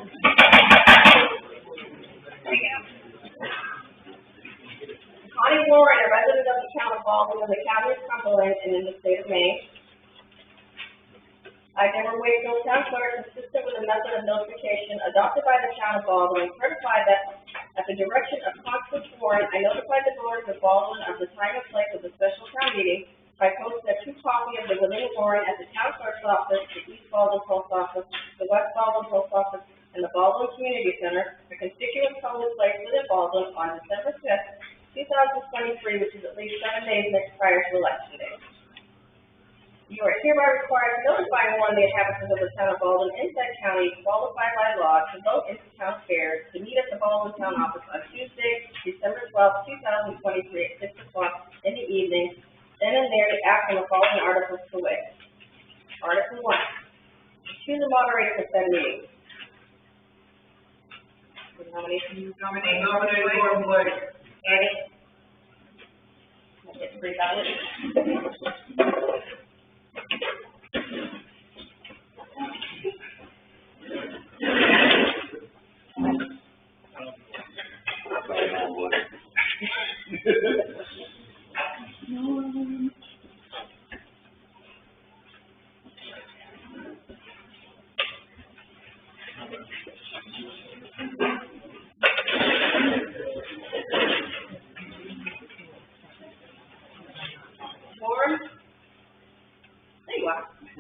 Connie Warren, a resident of the town of Baldwin in the county of Cumberland and in the state of Maine. I, Deborah Wakefield, town clerk, consistent with the method of notification adopted by the town of Baldwin, certify that at the direction of Constance Warren, I notified the voters of Baldwin of the time and place of the special town meeting by posting a true copy of the William Warren at the town clerk's office, the East Baldwin Post Office, the West Baldwin Post Office, and the Baldwin Community Center, a conspicuous public place within Baldwin on December 5th, 2023, which is at least 7 days prior to election day. You are hereby required to notify and warn the inhabitants of the town of Baldwin in said county qualified by law to vote in the town fair to meet at the Baldwin Town Office on Tuesday, December 12, 2023 at 6 o'clock in the evening, then and there to act on the following articles to wit. Article 1. Choose a moderator for said meeting. Nominate Gordon Blake. Annie? Get 3 ballots.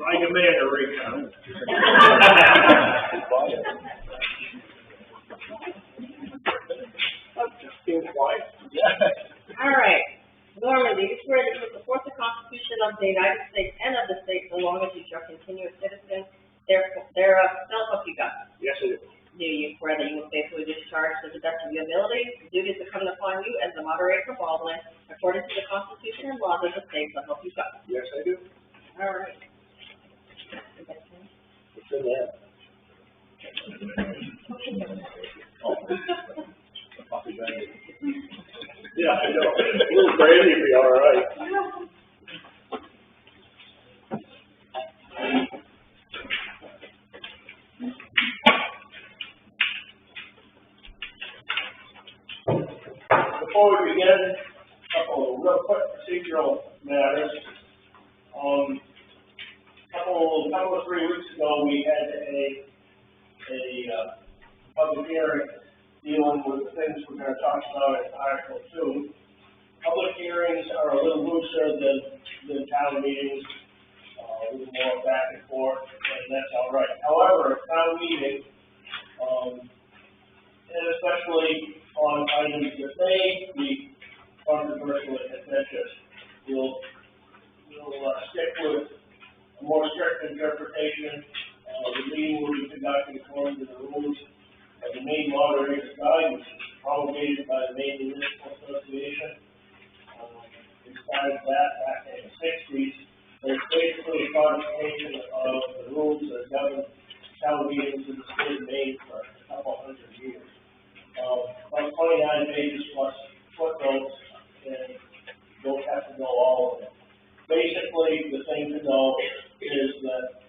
Right commander, recount. All right. Normandy, you swear that you will support the Constitution of the United States and of the state so long as you shall continue a citizen thereof, self you got. Yes, I do. Do you swear that you will faithfully discharge to the best of your ability the duties incumbent upon you as the moderator for Baldwin, according to the Constitution and laws of the state, so help you God? Yes, I do. All right. It's in there. Yeah, I know. A little brandy would be all right. Before we begin, a couple of real quick procedural matters. Couple of 3 weeks ago, we had a public hearing dealing with the things we're going to talk about in Article 2. Public hearings are a little looser than town meetings, a little more back and forth, and that's all right. However, a town meeting, and especially on items that may be controversial and contentious, we'll stick with a more strict interpretation. The meeting will be conducted according to the rules of the Maine Moderator's Guide, which is promulgated by the Maine Municipal Association. We started that back in the 60s. It's basically a codification of the rules that govern town meetings in the state of Maine for a couple hundred years. About 29 pages plus footnotes, and don't have to know all of it. Basically, the thing to know is that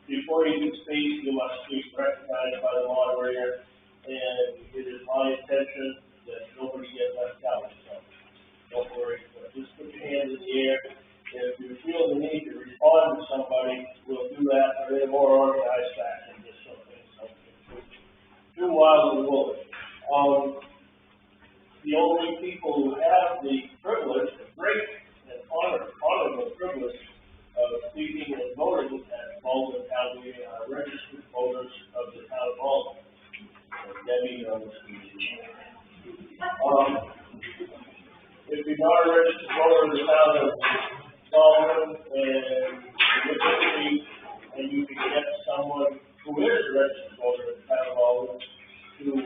before you can speak, you must be recognized by the moderator, and it is my intention that nobody gets left out, so don't worry. But just put your hands in the air. If you feel the need to respond to somebody, we'll do that in a more organized fashion, just so things don't get too wild and woolly. The only people who have the privilege, the great and honorable privilege of speaking and voting at Baldwin Town Meeting are registered voters of the town of Baldwin. Debbie knows who she is. If you're not a registered voter of the town of Baldwin and you get to speak, and you can get someone who is a registered voter of the town of Baldwin to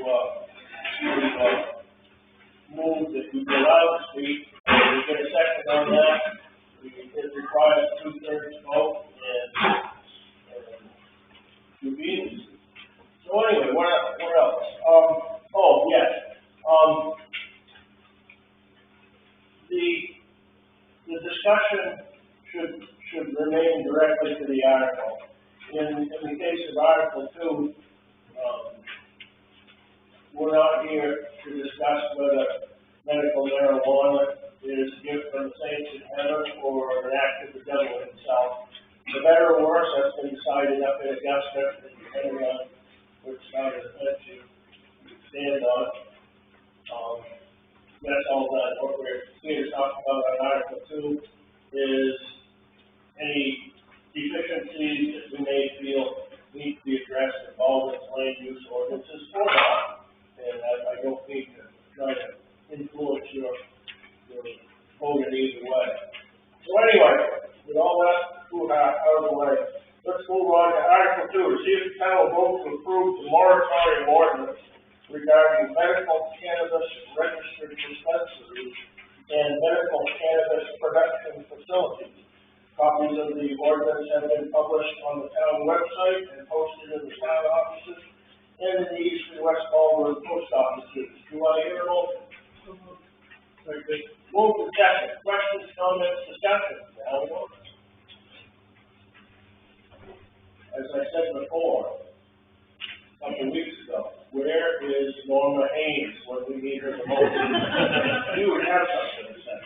move that you be allowed to speak, and you get a second on that. It requires a 2/3 vote and 2 meetings. So anyway, what else? Oh yes. The discussion should remain directly to the article. In the case of Article 2, We're not here to discuss whether medical marijuana is a gift from the saints in heaven or an act of the devil himself. The better or worse, that's been decided up in Augusta, and depending on which side of the fence you stand on. That's all done. What we're here to talk about on Article 2 is any deficiencies that we may feel need to be addressed in Baldwin's land use ordinances or not. And I don't mean to try to influence your vote in either way. So anyway, with all that out of the way, let's move on to Article 2. To see if the town will vote to approve the moratorium ordinance regarding medical cannabis registered dispensaries and medical cannabis production facilities. Copies of the ordinance have been published on the town website and posted in the town offices and in the East and West Baldwin post offices. Do I hear a motion? Very good. Move to second. Questions, comments, discussion? Now we vote. As I said before, a couple weeks ago, where is Norma Haynes when we need her the most? You would have something to say.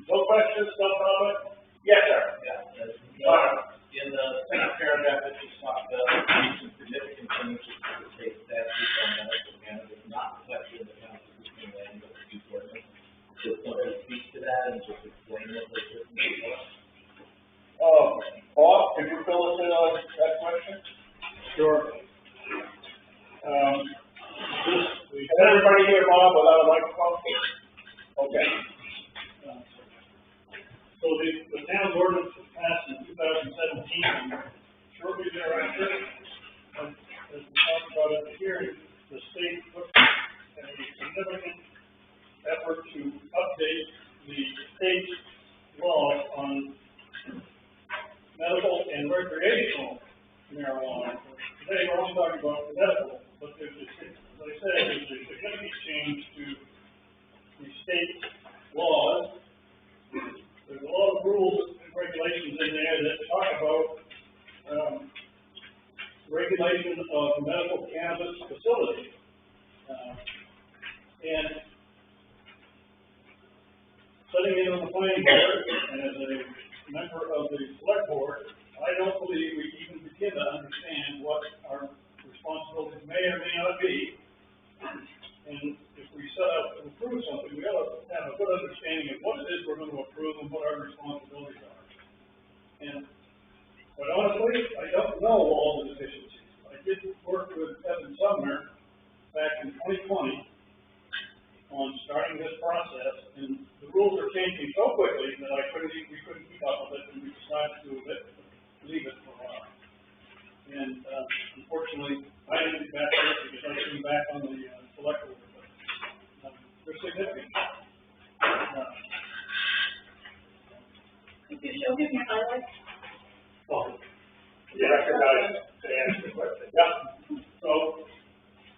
No questions, no comment? Yes, sir. Yeah. In the second paragraph, it just talked about some significant changes to the state statute on medical cannabis, not reflected in the constitutional land use ordinance. Just somebody speak to that and just explain what they're doing. Bob, could you fill us in on that question? Sure. Is everybody here, Bob, without a microphone? Okay. So the town's ordinance was passed in 2017, and shortly thereafter, as we talked about at the hearing, the state took a significant effort to update the state's laws on medical and recreational marijuana. Today we're only talking about the medical, but as I said, there's a significant change to the state laws. There's a lot of rules and regulations in there that talk about regulation of medical cannabis facilities. And sitting in on the planning board and as a member of the select board, I don't believe we even begin to understand what our responsibilities may or may not be. And if we set out to approve something, we ought to have a good understanding of what it is we're going to approve and what our responsibilities are. And quite honestly, I don't know all the deficiencies. I did work with Evan Sumner back in 2020 on starting this process, and the rules are changing so quickly that we couldn't keep up with it, and we decided to leave it for a while. And unfortunately, I didn't get back to it because I came back on the select board. They're significant. Could you show him your highlights? You recognize to answer the question. Yeah. So,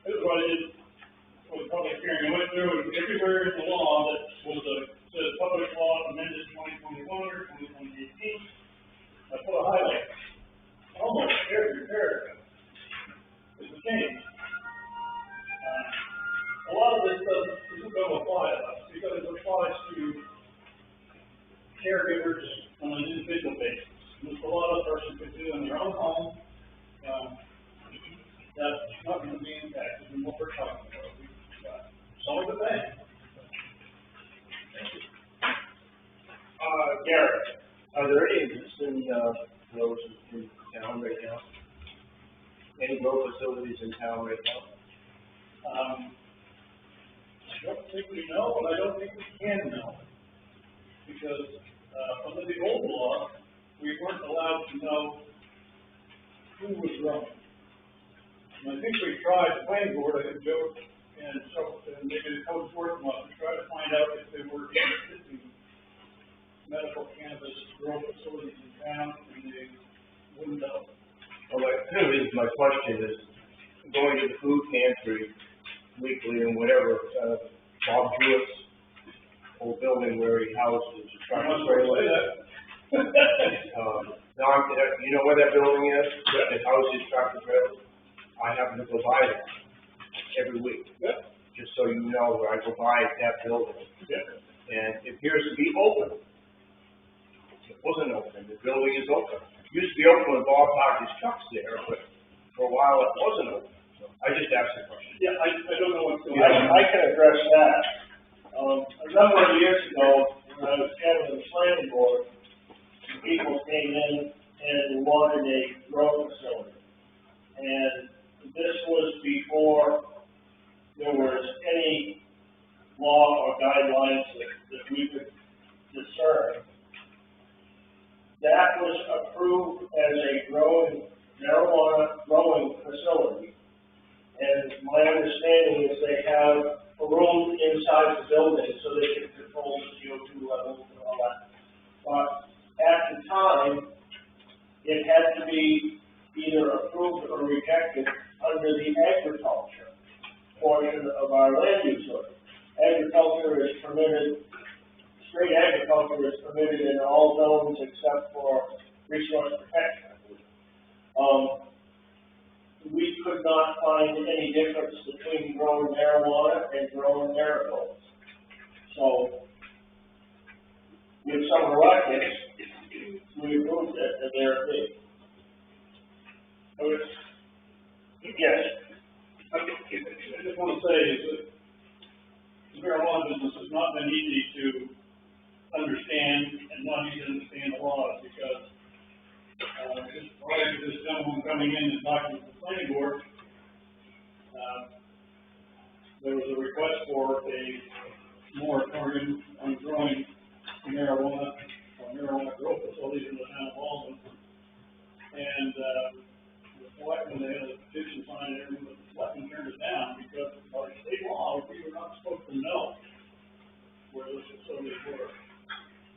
this is what I did for the public hearing. I went through and everywhere in the law that was the public law amended 2021 or 2018, I put a highlight. Almost every paragraph is a change. A lot of this isn't going to apply to us because it applies to caregivers on an individual basis. Which a lot of person could do in their own home. That's not going to be impacted in what we're talking about. We've got some of the things. Thank you. Garrett, Are there any existing grows in town right now? Any grow facilities in town right now? I don't think we know, and I don't think we can know. Because under the old law, we weren't allowed to know who was growing. And I think we tried, the planning board, I think Joe and maybe the code enforcement officer, to try to find out if there were existing medical cannabis grow facilities in town, and they wouldn't know. Well, my question is, going to the food pantry weekly and whatever, Bob Jewett's old building where he houses the truck trailer. Now, you know where that building is? The house is tractor trailer. I happen to go by that every week. Yeah. Just so you know, where I go by that building. Yeah. And it appears to be open. It wasn't open, the building is open. It used to be open when Bob parked his trucks there, but for a while it wasn't open. So I just asked the question. Yeah, I don't know what's going on. I can address that. A number of years ago, when I was chairman of the planning board, people came in and wanted a grow facility. And this was before there was any law or guidelines that we could discern. That was approved as a marijuana growing facility. And my understanding is they have a room inside the building so they can control the CO2 levels and all that. But at the time, it had to be either approved or rejected under the agriculture portion of our land use order. Agriculture is permitted, straight agriculture is permitted in all zones except for resource protection. We could not find any difference between growing marijuana and growing marigolds. So, with some reluctance, we approved it, and there it is. Yes. I just want to say is that the marijuana business has not been easy to understand and not easy to understand the laws because just prior to this gentleman coming in and talking to the planning board, there was a request for a moratorium on growing marijuana or marijuana growth facilities in the town of Baldwin. And the selectmen, they had a petition signed and everything, but the selectmen turned it down because by state law, we were not supposed to know where those facilities were.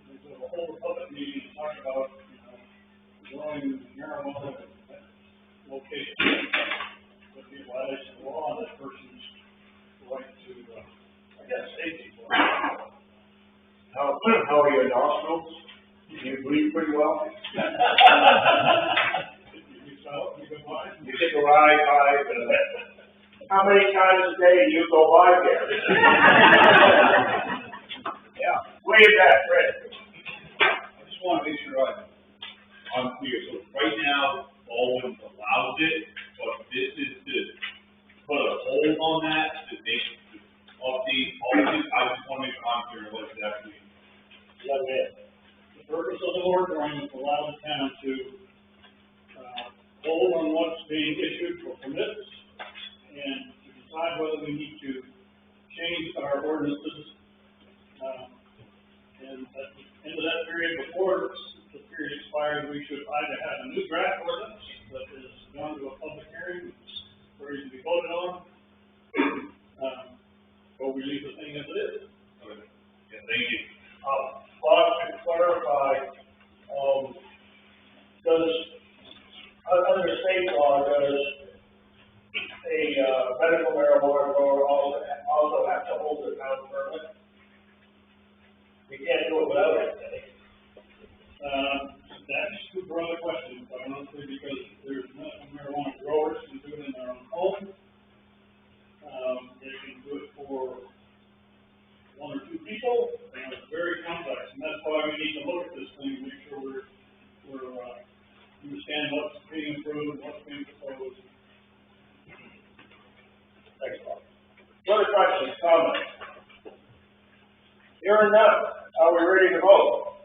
And so the whole public meeting talked about, growing marijuana at location. But the violation of the law, that person's right to, safety. How are your nostrils? Do you breathe pretty well? You take a ride by, How many times a day do you go by there? yeah. Wave that, Fred. I just want to make sure I'm clear. So right now, Baldwin allows it, but this is to put a hold on that, to make, update policies. I just want to make sure I'm clear what exactly. The purpose of the moratorium is to allow the town to hold on what's being issued for permits and to decide whether we need to change our ordinances. And at the end of that period, before the period expires, we should either have a new draft ordinance that is gone to a public hearing, ready to be voted on, or we leave the thing as it is. Okay. Yeah, thank you. Bob, to clarify, under state law, does a medical marijuana grower also have to hold a town permit? We can't do it without it, can we? That's too broad a question, quite honestly, because there's medical marijuana growers who do it in their own home. They can do it for one or two people, and it's very complex, and that's why we need to look at this thing and make sure we're understand what's being approved, what's being proposed. Thanks, Bob. Other questions, comments? Hearing none, are we ready to vote?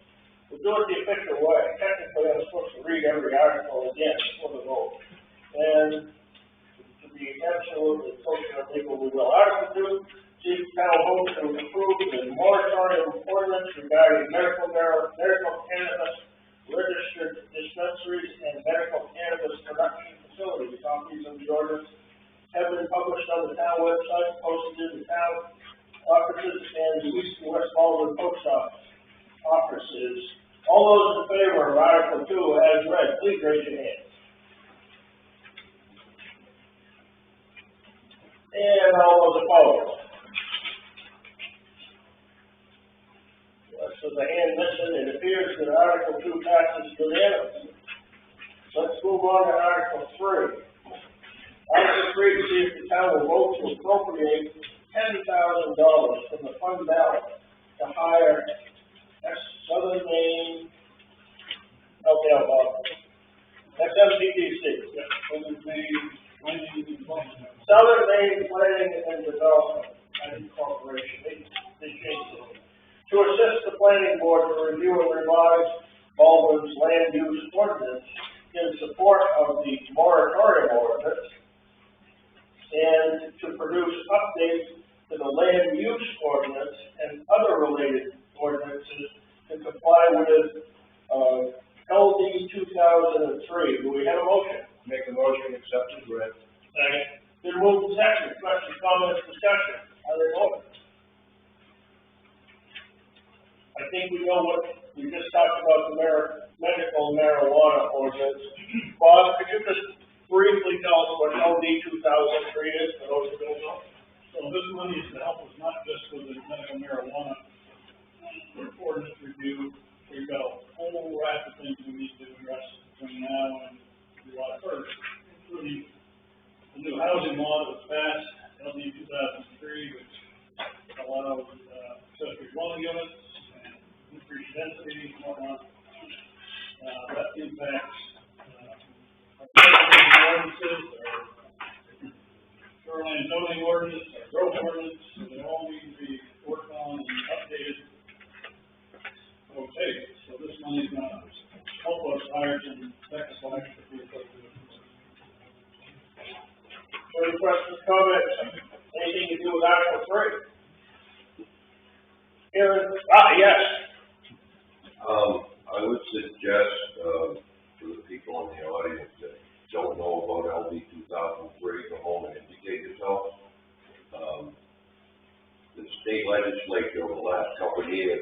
We'll do it the official way. Technically, I'm supposed to read every article again before the vote. And to be absolutely social and legal, we will. Article 2, Chief Town vote to approve the moratorium ordinance regarding medical cannabis, registered dispensaries, and medical cannabis production facilities. Copies of the ordinance have been published on the town website, posted in the town offices, and the East and West Baldwin post offices. All those in favor of Article 2 as read, please raise your hand. And all those opposed? So the hand missing, it appears that Article 2 passes unanimously. Let's move on to Article 3. Article 3, to see if the town will vote to appropriate $10,000 from the fund balance to hire Southern Maine, SMPDC. Southern Maine Planning and Development. Southern Maine Planning and Development Corporation, they changed it. To assist the planning board to review and revise Baldwin's land use ordinance in support of the moratorium ordinance and to produce updates to the land use ordinance and other related ordinances to comply with, LD 2003. Do we have a motion? Make a motion, accept as read. Second. Been moved and seconded. Questions, comments, discussion? How they vote? I think we know what, we just talked about the medical marijuana ordinance. Bob, could you just briefly tell us what LD 2003 is, for those who don't know? So this money is to help us not just with the medical marijuana ordinance review. We've got a whole raft of things we need to address between now and July 1st, including the new housing law that was passed, LD 2003, which allows accessory dwelling units and increased density and whatnot. That impacts our ordinances, our shoreline zoning ordinance, our growth ordinance, so they all need to be worked on and updated. Okay, so this money's gonna help us hire some technical expertise. Any questions, comments? Anything to do with Article 3? Aaron? Yes. I would suggest, to the people in the audience that don't know about LD 2003, go home and educate yourself. The state legislature over the last couple of years,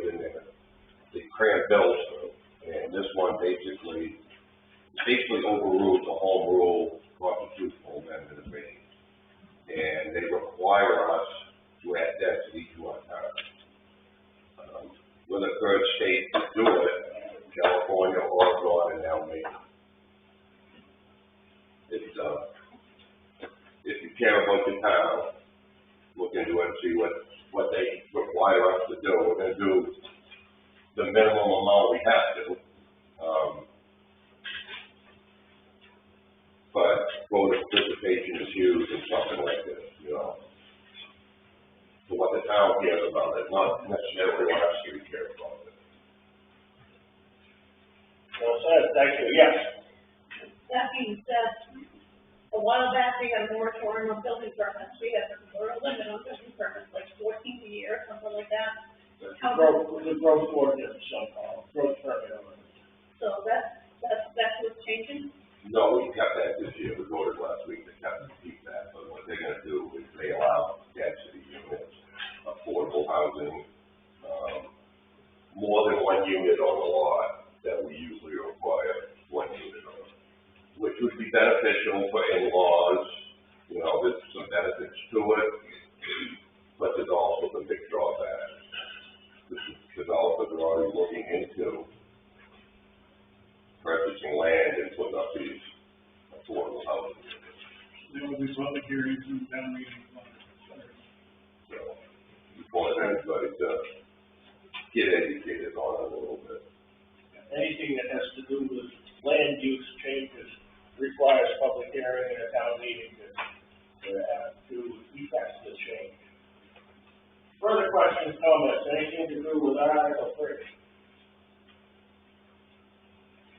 they crammed bills through, and this one basically overrules the home rule constitutional amendment of Maine. And they require us to add density to our town. We're the third state to do it, California, Oregon, and now Maine. If you care about your town, look into it and see what they require us to do. We're going to do the minimum amount we have to. But voter participation is huge in something like this, you know. So what the town cares about is not necessarily what our city cares about it. Well said, thank you. Yes. That being said, a while back, we had a moratorium on building permits. We had a limit on building permits, like 14 a year, something like that. The growth ordinance, growth permit ordinance. So that's what's changing. No, we kept that this year. We voted last week to keep that. But what they're going to do is they allow density units, affordable housing, more than one unit on the lot that we usually require one unit on, which would be beneficial for in-laws. You know, there's some benefits to it, but there's also some big drawbacks. Developers are already looking into purchasing land and putting up these affordable housing. There will be public hearings and town meetings. So, we want everybody to get educated on it a little bit. Anything that has to do with land use changes requires public hearing and a town meeting to effect the change. Further questions, comments, anything to do with Article 3?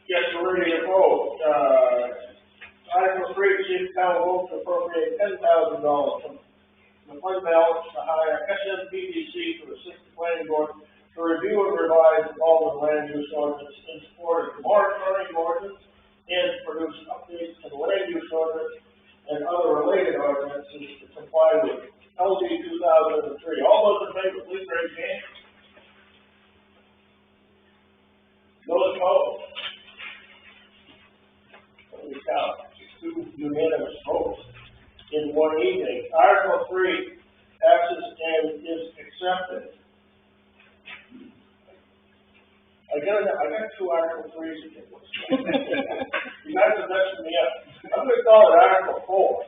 Yes, we're ready to vote. Article 3, to see if the town will vote to appropriate $10,000 from the fund balance to hire SMPDC to assist the planning board to review and revise all the land use ordinance in support of the moratorium ordinance and to produce updates to the land use ordinance and other related ordinances to comply with LD 2003. All those in favor, please raise your hand. Those opposed? Holy cow, 2 unanimous votes in one evening. Article 3 passes and is accepted. I got 2 Article 3s again. You guys are messing me up. I'm gonna call it Article 4.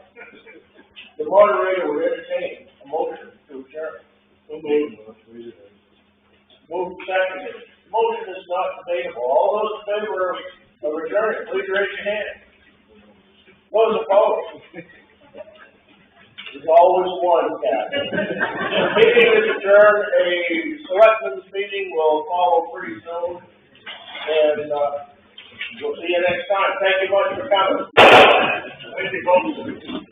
The moderator would entertain a motion to adjourn. Move seconded. Motion is not debatable. All those in favor of adjourning, please raise your hand. Those opposed? There's always one, Captain. Meeting is adjourned. A selectmen's meeting will follow pretty soon. And, we'll see you next time. Thank you much for coming. Thank you, folks.